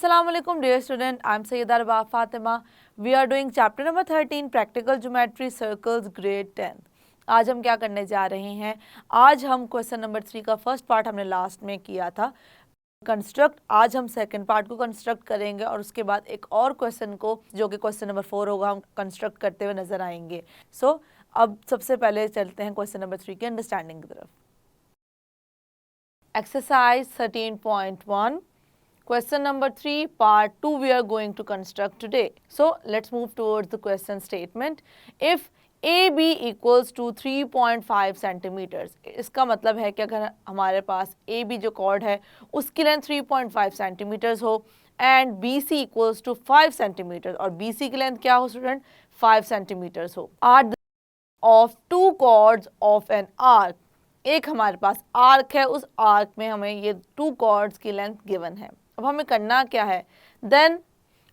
Assalamu alaikum dear student, I am Sayyida Arba Fatima. We are doing chapter number 13 practical geometry circles grade 10th. आज हम क्या करने जा रहे हैं? आज हम क्वेश्चन नंबर 3 का फर्स्ट पार्ट हमने लास्ट में किया था कंस्ट्रक्ट। आज हम सेकंड पार्ट को कंस्ट्रक्ट करेंगे और उसके बाद एक और क्वेश्चन को जो कि क्वेश्चन नंबर 4 होगा हम कंस्ट्रक्ट करते हुए नजर आएंगे। सो अब सबसे पहले चलते हैं क्वेश्चन नंबर 3 की अंडरस्टैंडिंग की तरफ। Exercise 13.1 Question number 3, part 2 we are going to construct today. So, let's move towards the question statement. If AB equals to 3.5 centimeters, इसका मतलब है कि अगर हमारे पास AB जो कॉर्ड है उसकी लेंथ 3.5 सेंटीमीटर्स हो and BC equals to 5 centimetre और BC की लेंथ क्या हो स्टूडेंट 5 सेंटीमीटर्स हो are of two chords of an arc. एक हमारे पास आर्क है, उस आर्क में हमें ये टू कॉर्ड्स की लेंथ गिवन है। अब हमें करना क्या है, then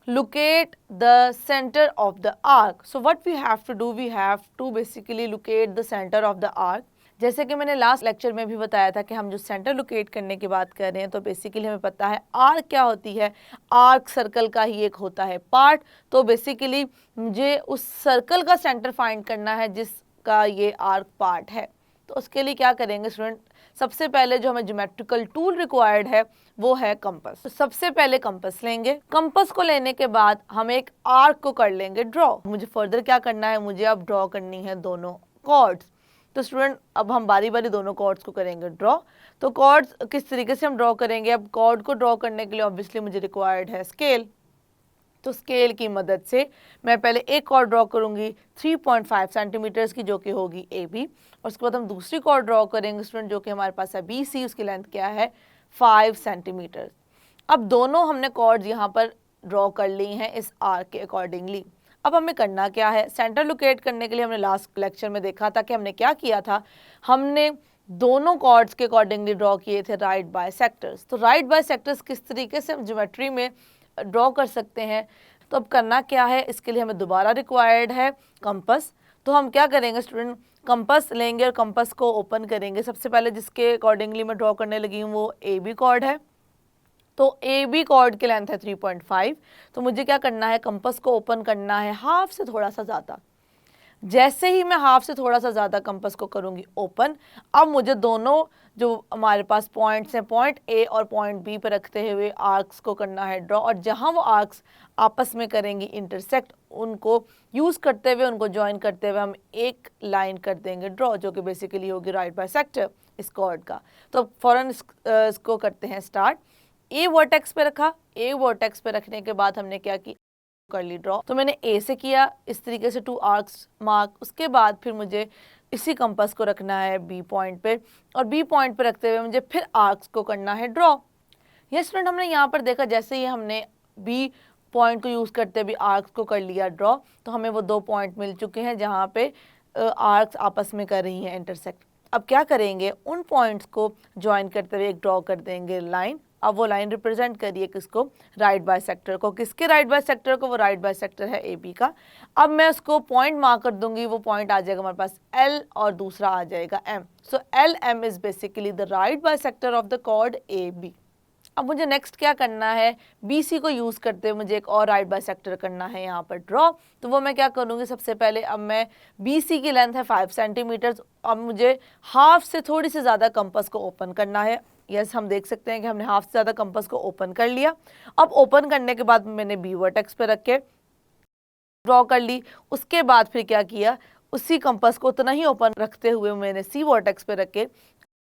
locate the center of the arc. So what we have to do, we have to basically locate the center of the arc. जैसे कि मैंने लास्ट लेक्चर में भी बताया था कि हम जो सेंटर लोकेट करने की बात कर रहे हैं तो बेसिकली हमें पता है आर्क क्या होती है, आर्क सर्कल का ही एक होता है पार्ट। तो बेसिकली मुझे उस सर्कल का सेंटर फाइंड करना है जिसका ये आर्क पार्ट है। तो उसके लिए क्या करेंगे स्टूडेंट, सबसे पहले जो हमें ज्योमेट्रिकल टूल रिक्वायर्ड है वो है कंपास। तो सबसे पहले कंपास लेंगे। कंपास को लेने के बाद हम एक आर्क को कर लेंगे ड्रॉ। मुझे फर्दर क्या करना है, मुझे अब ड्रॉ करनी है दोनों कॉर्ड्स। तो स्टूडेंट अब हम बारी बारी दोनों कॉर्ड्स को करेंगे ड्रॉ। तो कॉर्ड्स किस तरीके से हम ड्रॉ करेंगे, अब कॉर्ड को ड्रॉ करने के लिए ऑब्वियसली मुझे रिक्वायर्ड है स्केल। तो स्केल की मदद से मैं पहले एक कॉर्ड ड्रॉ करूंगी 3.5 सेंटीमीटर्स की जो कि होगी AB, और उसके बाद हम दूसरी कॉर्ड ड्रॉ करेंगे स्टूडेंट जो कि हमारे पास है BC, उसकी लेंथ क्या है 5 सेंटीमीटर। अब दोनों हमने कॉर्ड्स यहाँ पर ड्रॉ कर ली हैं इस आर्क के अकॉर्डिंगली। अब हमें करना क्या है, सेंटर लोकेट करने के लिए हमने लास्ट लेक्चर में देखा था कि हमने क्या किया था, हमने दोनों कॉर्ड्स के अकॉर्डिंगली ड्रॉ किए थे राइट बाइसेक्टर्स। तो राइट बाइसेक्टर्स किस तरीके से हम ज्योमेट्री में ड्रॉ कर सकते हैं, तो अब करना क्या है, इसके लिए हमें दोबारा रिक्वायर्ड है कंपास। तो हम क्या करेंगे स्टूडेंट, कंपास लेंगे और कंपास को ओपन करेंगे। सबसे पहले जिसके अकॉर्डिंगली मैं ड्रॉ करने लगी हूँ वो AB कॉर्ड है। तो AB कॉर्ड की लेंथ है 3.5। तो मुझे क्या करना है, कंपास को ओपन करना है हाफ से थोड़ा सा ज़्यादा। जैसे ही मैं हाफ से थोड़ा सा ज़्यादा कंपास को करूँगी ओपन, अब मुझे दोनों जो हमारे पास पॉइंट्स हैं पॉइंट A और पॉइंट B पर रखते हुए आर्क्स को करना है ड्रॉ। और जहाँ वो आर्क्स आपस में करेंगी इंटरसेक्ट, उनको यूज़ करते हुए उनको ज्वाइन करते हुए हम एक लाइन कर देंगे ड्रॉ जो कि बेसिकली होगी राइट बाइसेक्टर इस कॉर्ड का। तो फौरन इसको करते हैं स्टार्ट। A वर्टेक्स पे रखा, A वर्टेक्स पे रखने के बाद हमने क्या किया, कर ली ड्रॉ। तो मैंने A से किया इस तरीके से 2 आर्क्स मार्क। उसके बाद फिर मुझे इसी कंपास को रखना है B पॉइंट पे और B पॉइंट पे रखते हुए मुझे फिर आर्क्स को करना है ड्रॉ। ये स्टूडेंट हमने यहाँ पर देखा जैसे ही हमने B पॉइंट को यूज़ करते हुए आर्क्स को कर लिया ड्रॉ, तो हमें वो 2 पॉइंट मिल चुके हैं जहाँ पे आर्क्स आपस में कर रही हैं इंटरसेक्ट। अब क्या करेंगे, उन पॉइंट्स को ज्वाइन करते हुए एक ड्रॉ कर देंगे लाइन। अब वो लाइन रिप्रेजेंट करिए किसको, राइट बाइसेक्टर को। किसके राइट बाइसेक्टर को, वो राइट बाइसेक्टर है AB का। अब मैं उसको पॉइंट मार्क कर दूंगी, वो पॉइंट आ जाएगा हमारे पास L और दूसरा आ जाएगा M। So LM is basically the right bisector of the chord AB। अब मुझे नेक्स्ट क्या करना है, BC को यूज़ करते हुए मुझे एक और राइट बाइसेक्टर करना है यहाँ पर ड्रॉ। तो वो मैं क्या करूँगी, सबसे पहले अब मैं BC की लेंथ है 5 सेंटीमीटर। अब मुझे हाफ से थोड़ी सी ज़्यादा कंपास को ओपन करना है। यस, हम देख सकते हैं कि हमने हाफ से ज़्यादा कंपास को ओपन कर लिया। अब ओपन करने के बाद मैंने B वर्टेक्स पे रख के ड्रॉ कर ली। उसके बाद फिर क्या किया, उसी कंपास को उतना ही ओपन रखते हुए मैंने C वर्टेक्स पे रख के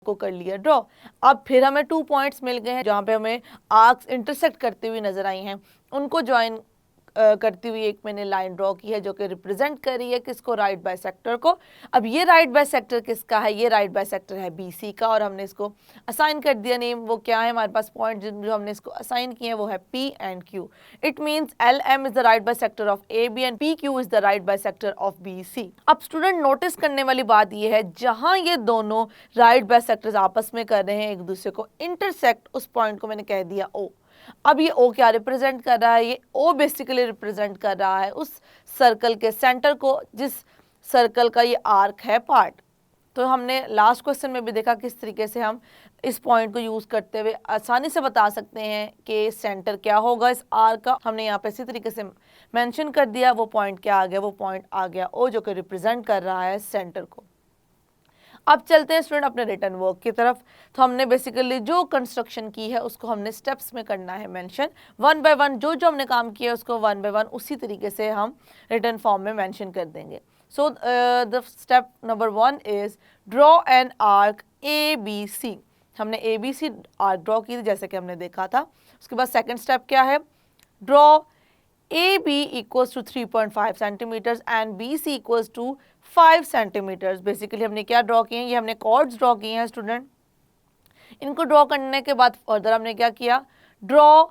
को कर लिया ड्रॉ। अब फिर हमें 2 पॉइंट्स मिल गए हैं जहाँ पे हमें आर्क्स इंटरसेक्ट करती हुई नजर आई हैं, उनको ज्वाइन करती हुई एक मैंने लाइन ड्रॉ की है जो कि रिप्रेजेंट कर रही है किसको, राइट बाइसेक्टर को। अब ये राइट बाइसेक्टर किसका है, ये राइट बाइसेक्टर है BC का, और हमने इसको असाइन कर दिया नेम। वो क्या है, हमारे पास पॉइंट जो हमने इसको असाइन किए हैं वो है P and Q। It means LM is the right bisector of AB and PQ is the right bisector of BC। अब स्टूडेंट नोटिस करने वाली बात ये है, जहाँ ये दोनों राइट बाइसेक्टर्स आपस में कर रहे हैं एक दूसरे को इंटरसेक्ट, उस पॉइंट को मैंने कह दिया O। अब ये O क्या रिप्रेजेंट कर रहा है, ये O बेसिकली रिप्रेजेंट कर रहा है उस सर्कल के सेंटर को जिस सर्कल का ये आर्क है पार्ट। तो हमने लास्ट क्वेश्चन में भी देखा किस तरीके से हम इस पॉइंट को यूज़ करते हुए आसानी से बता सकते हैं कि सेंटर क्या होगा इस आर का। हमने यहाँ पे इसी तरीके से मेंशन कर दिया, वो पॉइंट क्या आ गया, वो पॉइंट आ गया ओ, जो कि रिप्रेजेंट कर रहा है सेंटर को। अब चलते हैं स्टूडेंट अपने रिटर्न वर्क की तरफ। तो हमने बेसिकली जो कंस्ट्रक्शन की है उसको हमने स्टेप्स में करना है मेंशन, वन बाय वन जो जो हमने काम किया है उसको वन बाय वन उसी तरीके से हम रिटर्न फॉर्म में मेंशन कर देंगे। So the step number 1 is draw an arc ABC। हमने ABC आर्क ड्रॉ की थी जैसे कि हमने देखा था। उसके बाद सेकेंड स्टेप क्या है, draw AB equals to 3.5 centimetres and BC equals to 5 centimetres. Basically हमने क्या ड्रॉ किए हैं, ये हमने कॉर्ड्स ड्रॉ किए हैं स्टूडेंट। इनको ड्रॉ करने के बाद फर्दर हमने क्या किया, draw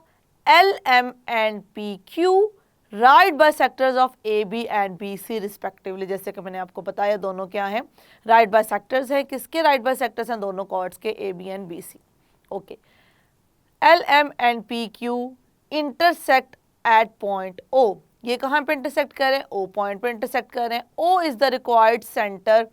LM and PQ right bisectors of AB and BC respectively. जैसे कि मैंने आपको बताया दोनों क्या हैं, राइट बाइसेक्टर्स है। किसके राइट बाइसेक्टर्स हैं, दोनों कॉर्ड्स के AB and BC। Okay, LM and PQ intersect at point O। ये कहाँ पे इंटरसेक्ट करें, O पॉइंट पे इंटरसेक्ट करें। O is the required centre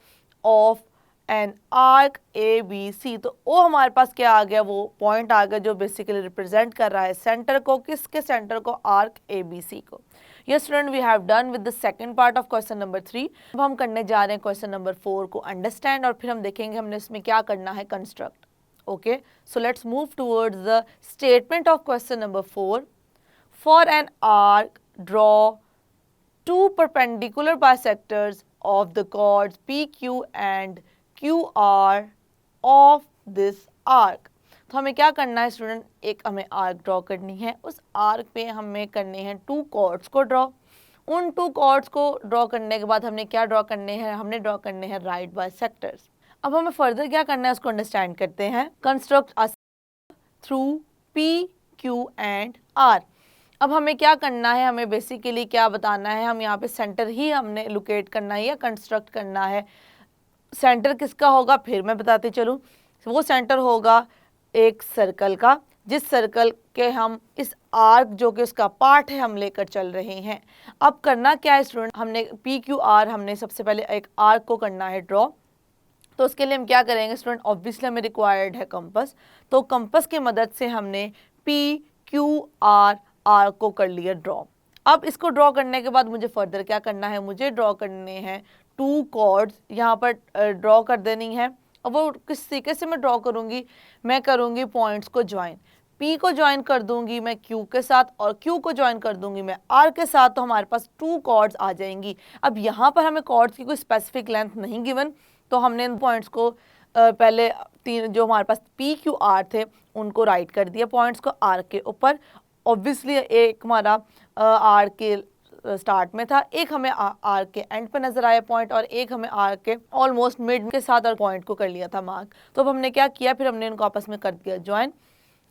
of an arc ABC। तो O हमारे पास क्या आ गया, वो पॉइंट आ गया जो बेसिकली रिप्रेजेंट कर रहा है सेंटर को। किसके सेंटर को, आर्क ABC को। Yes student, we have done with the second part of question number 3। अब हम करने जा रहे हैं क्वेश्चन नंबर 4 को अंडरस्टैंड, और फिर हम देखेंगे हमने इसमें क्या करना है, construct. Okay, so let's move towards the statement of question number 4। For an arc, draw two perpendicular bisectors of the chords PQ and QR of this arc। तो हमें क्या करना है स्टूडेंट, एक हमें आर्क ड्रॉ करनी है, उस आर्क पे हमें करने हैं टू कॉर्ड्स को ड्रॉ। उन टू कॉर्ड्स को ड्रॉ करने के बाद हमने क्या ड्रॉ करने हैं, हमने ड्रॉ करने हैं राइट बाइसेक्टर्स। अब हमें फर्दर क्या करना है उसको अंडरस्टैंड करते हैं। Construct a through PQ and R। अब हमें क्या करना है, हमें बेसिकली क्या बताना है, हम यहाँ पे सेंटर ही हमने लोकेट करना है या कंस्ट्रक्ट करना है। सेंटर किसका होगा, फिर मैं बताती चलूँ। वो सेंटर होगा एक सर्कल का, जिस सर्कल के हम इस आर्क जो कि उसका पार्ट है हम लेकर चल रहे हैं। अब करना क्या है स्टूडेंट, हमने PQR हमने सबसे पहले एक आर्क को करना है ड्रॉ। तो उसके लिए हम क्या करेंगे स्टूडेंट, ऑब्वियसली हमें रिक्वायर्ड है कंपास। तो कंपास की मदद से हमने PQR आर्क को कर लिया ड्रॉ। अब इसको ड्रॉ करने के बाद मुझे फर्दर क्या करना है, मुझे ड्रॉ करने हैं टू कॉर्ड्स, यहाँ पर ड्रॉ कर देनी है। अब वो किस तरीके से मैं ड्रॉ करूँगी, मैं करूँगी पॉइंट्स को ज्वाइन। P को ज्वाइन कर दूंगी मैं Q के साथ, और Q को ज्वाइन कर दूंगी मैं R के साथ। तो हमारे पास टू कॉर्ड्स आ जाएंगी। अब यहाँ पर हमें कॉर्ड्स की कोई स्पेसिफिक लेंथ नहीं गिवन, तो हमने इन पॉइंट्स को पहले तीन जो हमारे पास PQR थे उनको राइट कर दिया पॉइंट्स को R के ऊपर। ऑब्वियसली एक हमारा आर के स्टार्ट में था, एक हमें आर के एंड पे नजर आया पॉइंट, और एक हमें आर के ऑलमोस्ट मिड के साथ और पॉइंट को कर लिया था मार्क। तो अब हमने क्या किया, फिर हमने इनको आपस में कर दिया ज्वाइन।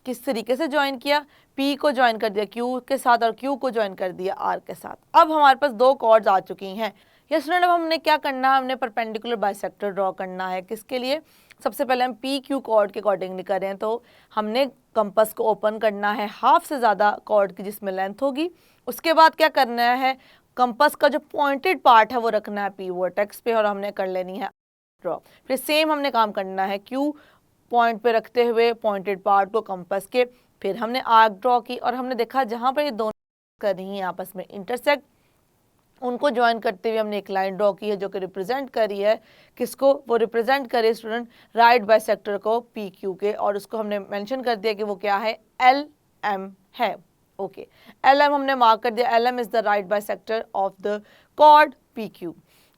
किस तरीके से ज्वाइन किया, पी को ज्वाइन कर दिया क्यू के साथ और क्यू को ज्वाइन कर दिया आर के साथ। अब हमारे पास दो कॉर्ड्स आ चुकी हैं। यस स्टूडेंट, अब हमने क्या करना है, हमने परपेंडिकुलर बाइसेक्टर ड्रॉ करना है। किसके लिए, सबसे पहले हम पी क्यू कॉर्ड के अकॉर्डिंगली करें तो हमने कंपास को ओपन करना है हाफ से ज़्यादा कॉर्ड की जिसमें लेंथ होगी। उसके बाद क्या करना है, कंपास का जो पॉइंटेड पार्ट है वो रखना है पी वर्टेक्स पे, और हमने कर लेनी है ड्रॉ। फिर सेम हमने काम करना है क्यू पॉइंट पे रखते हुए पॉइंटेड पार्ट को कंपास के। फिर हमने आर्क ड्रॉ की, और हमने देखा जहाँ पर ये दोनों कर रही हैं आपस में इंटरसेक्ट, उनको ज्वाइन करते हुए हमने एक लाइन ड्रॉ की है जो कि रिप्रेजेंट करी है किसको, वो रिप्रेजेंट करे स्टूडेंट राइट बाइसेक्टर को पी क्यू के, और उसको हमने मेंशन कर दिया कि वो क्या है, LM है। ओके, LM हमने मार्क कर दिया, LM is the right bisector of the chord PQ।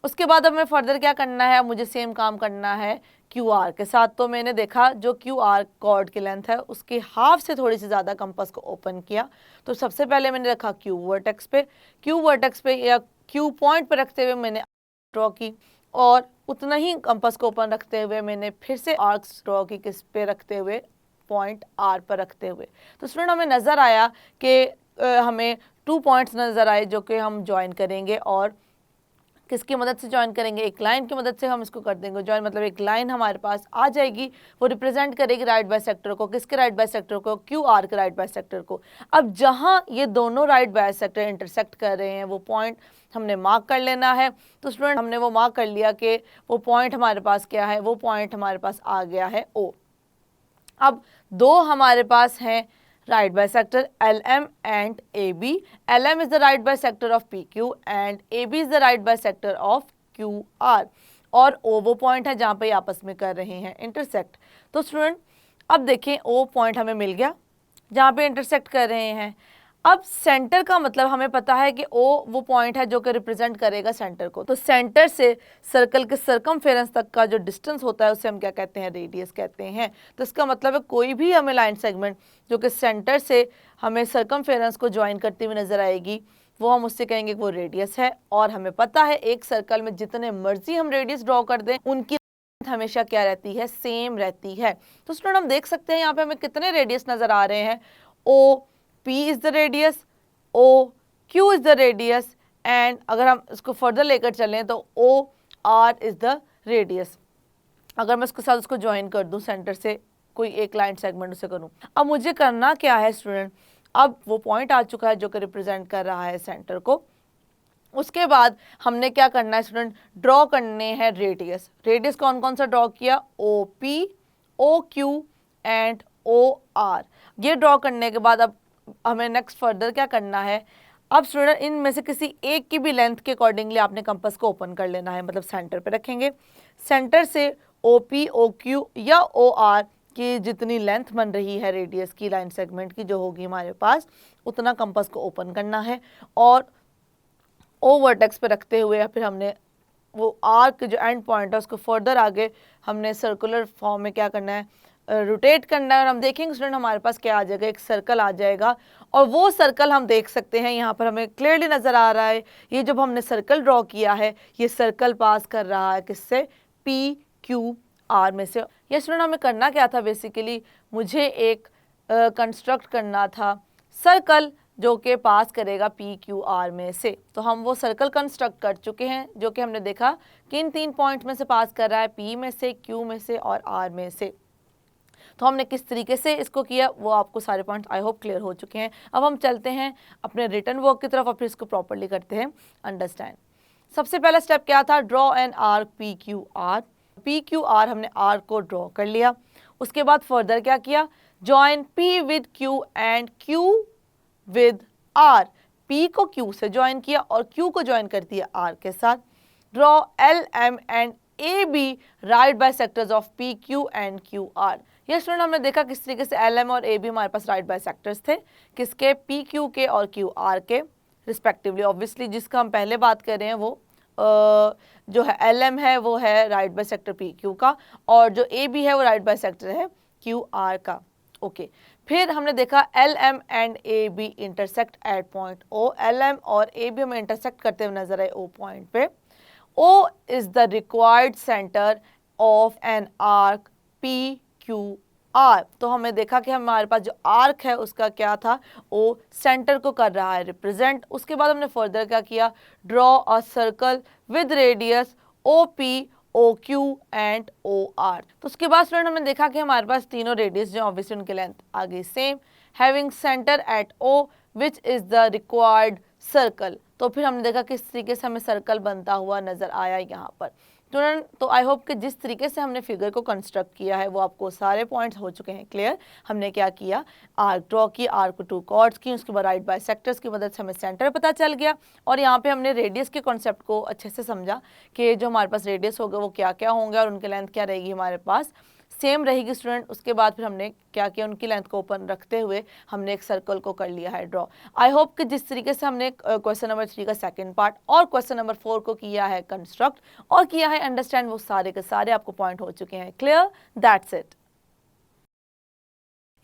उसके बाद हमें फर्दर क्या करना है, मुझे सेम काम करना है QR के साथ। तो मैंने देखा जो QR कॉर्ड की लेंथ है उसके हाफ से थोड़ी सी ज़्यादा कंपास को ओपन किया। तो सबसे पहले मैंने रखा Q वर्टेक्स पे, Q वर्टेक्स पे या Q पॉइंट पे रखते हुए मैंने ड्रॉ की, और उतना ही कंपास को ओपन रखते हुए मैंने फिर से आर्क्स ड्रॉ की, किस पे रखते हुए, पॉइंट R पर रखते हुए। तो स्टूडेंट हमें नज़र आया कि हमें 2 पॉइंट्स नज़र आए जो कि हम ज्वाइन करेंगे, और किसकी मदद से ज्वाइन करेंगे, एक लाइन की मदद से हम इसको कर देंगे ज्वाइन, मतलब एक लाइन हमारे पास आ जाएगी, वो रिप्रेजेंट करेगी राइट बाइसेक्टर को, किसके राइट बाइसेक्टर को, क्यू आर के राइट बाइसेक्टर को। अब जहां ये दोनों राइट बाइसेक्टर इंटरसेक्ट कर रहे हैं वो पॉइंट हमने मार्क कर लेना है। तो स्टूडेंट हमने वो मार्क कर लिया कि वो पॉइंट हमारे पास क्या है, वो पॉइंट हमारे पास आ गया है ओ। अब दो हमारे पास हैं right bisector LM and AB. LM is the right bisector of PQ and AB is the right bisector of QR. और O वो पॉइंट है जहाँ पे आपस में कर रहे हैं इंटरसेक्ट। तो स्टूडेंट अब देखें O पॉइंट हमें मिल गया जहाँ पे इंटरसेक्ट कर रहे हैं। अब सेंटर का मतलब हमें पता है कि O वो पॉइंट है जो कि रिप्रेजेंट करेगा सेंटर को। तो सेंटर से सर्कल के सरकमफेरेंस तक का जो डिस्टेंस होता है उसे हम क्या कहते हैं, रेडियस कहते हैं। तो इसका मतलब है कोई भी हमें लाइन सेगमेंट जो कि सेंटर से हमें सरकमफेरेंस को ज्वाइन करती हुई नजर आएगी वो हम उससे कहेंगे कि वो रेडियस है। और हमें पता है एक सर्कल में जितने मर्जी हम रेडियस ड्रॉ कर दें उनकी हमेशा क्या रहती है, सेम रहती है। तो स्टूडेंट हम देख सकते हैं यहाँ पे हमें कितने रेडियस नजर आ रहे हैं, ओ P is the radius, O Q is the radius and अगर हम इसको फर्दर लेकर चलें तो O R is the radius। अगर मैं इसके साथ उसको ज्वाइन कर दूं सेंटर से कोई एक लाइन सेगमेंट उसे करूं, अब मुझे करना क्या है स्टूडेंट, अब वो पॉइंट आ चुका है जो कि रिप्रेजेंट कर रहा है सेंटर को। उसके बाद हमने क्या करना है स्टूडेंट, ड्रॉ करने हैं रेडियस। रेडियस कौन कौन सा ड्रॉ किया, O P, O Q and O R. ये ड्रॉ करने के बाद अब हमें नेक्स्ट फर्दर क्या करना है, अब स्टूडेंट इनमें से किसी एक की भी लेंथ के अकॉर्डिंगली आपने कंपास को ओपन कर लेना है, मतलब सेंटर पे रखेंगे। सेंटर से ओ पी, ओ क्यू या ओ आर की जितनी लेंथ बन रही है रेडियस की लाइन सेगमेंट की जो होगी हमारे पास, उतना कंपास को ओपन करना है और ओ वर्टेक्स पे रखते हुए या फिर हमने वो आर्क जो एंड पॉइंट है उसको फर्दर आगे हमने सर्कुलर फॉर्म में क्या करना है, रोटेट करना है। और हम देखेंगे स्टूडेंट हमारे पास क्या आ जाएगा, एक सर्कल आ जाएगा। और वो सर्कल हम देख सकते हैं यहाँ पर हमें क्लियरली नज़र आ रहा है, ये जब हमने सर्कल ड्रॉ किया है ये सर्कल पास कर रहा है किससे, पी क्यू आर में से। ये स्टूडेंट हमें करना क्या था, बेसिकली मुझे एक कंस्ट्रक्ट करना था सर्कल जो कि पास करेगा पी क्यू आर में से। तो हम वो सर्कल कंस्ट्रक्ट कर चुके हैं जो कि हमने देखा कि इन 3 पॉइंट में से पास कर रहा है, पी में से, क्यू में से और आर में से। तो हमने किस तरीके से इसको किया वो आपको सारे पॉइंट्स आई होप क्लियर हो चुके हैं। अब हम चलते हैं अपने रिटर्न वर्क की तरफ और फिर इसको प्रॉपर्ली करते हैं अंडरस्टैंड। सबसे पहला स्टेप क्या था, draw an arc P Q R. P Q R हमने आर्क को ड्रॉ कर लिया। उसके बाद फर्दर क्या किया, join P with Q and Q with R. P को क्यू से ज्वाइन किया और क्यू को ज्वाइन कर दिया आर के साथ। Draw L M and A B right bisectors of P Q and Q R. ये स्टूडेंट हमने देखा किस तरीके से एल एम और ए बी हमारे पास राइट बाइसेक्टर्स थे, किसके, पी क्यू के और क्यू आर के रिस्पेक्टिवली। ऑब्वियसली जिसका हम पहले बात कर रहे हैं वो जो है एल एम है वो है राइट बाइसेक्टर पी क्यू का और जो ए बी है वो राइट बाइसेक्टर है क्यू आर का। ओके फिर हमने देखा L M and A B intersect at point O. L M और ए बी हमें इंटरसेक्ट करते हुए नजर आए ओ पॉइंट पे। O is the required centre of an arc P Q R. तो हमें देखा कि हमारे पास जो आर्क है उसका क्या था, ओ सेंटर को कर रहा है रिप्रेजेंट। उसके बाद हमने फर्दर क्या किया, draw a circle with radius O P, O Q and O R. तो उसके बाद स्टूडेंट हमने देखा कि हमारे पास तीनों रेडियस जो ऑब्वियसली उनके लेंथ आ गई same, having centre at O which is the required circle. तो फिर हमने देखा किस तरीके से हमें सर्कल बनता हुआ नजर आया यहाँ पर स्टूडेंट। तो आई होप कि जिस तरीके से हमने फिगर को कंस्ट्रक्ट किया है वो आपको सारे पॉइंट्स हो चुके हैं क्लियर। हमने क्या किया, आर्क ड्रॉ की, आर्क को 2 कॉर्ड्स की, उसके बाद राइट बाइसेक्टर्स की मदद से हमें सेंटर पता चल गया और यहाँ पे हमने रेडियस के कॉन्सेप्ट को अच्छे से समझा कि जो हमारे पास रेडियस होगा वो क्या क्या होंगे और उनकी लेंथ क्या रहेगी, हमारे पास सेम रहेगी स्टूडेंट। उसके बाद फिर हमने क्या किया, उनकी लेंथ को ओपन रखते हुए हमने एक सर्कल को कर लिया है ड्रॉ। आई होप कि जिस तरीके से हमने क्वेश्चन नंबर 3 का सेकंड पार्ट और क्वेश्चन नंबर 4 को किया है कंस्ट्रक्ट और किया है अंडरस्टैंड, वो सारे के सारे आपको पॉइंट हो चुके हैं clear. That's it.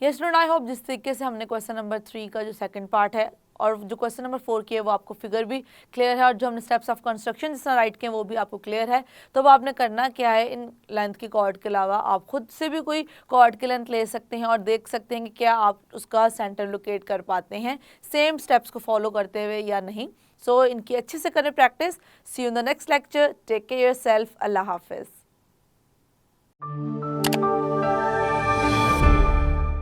Yes student, I hope जिस तरीके से हमने क्वेश्चन नंबर 3 का जो सेकंड पार्ट है और जो क्वेश्चन नंबर 4 की है वो आपको फिगर भी क्लियर है और जो हमने स्टेप्स ऑफ कंस्ट्रक्शन जिस तरह राइट किए वो भी आपको क्लियर है। तो अब आपने करना क्या है, इन लेंथ की कॉर्ड के अलावा आप खुद से भी कोई कॉर्ड की लेंथ ले सकते हैं और देख सकते हैं कि क्या आप उसका सेंटर लोकेट कर पाते हैं सेम स्टेप्स को फॉलो करते हुए या नहीं। सो इनकी अच्छे से करें practice. See you in the next lecture. Take care yourself. अल्लाह हाफिज़.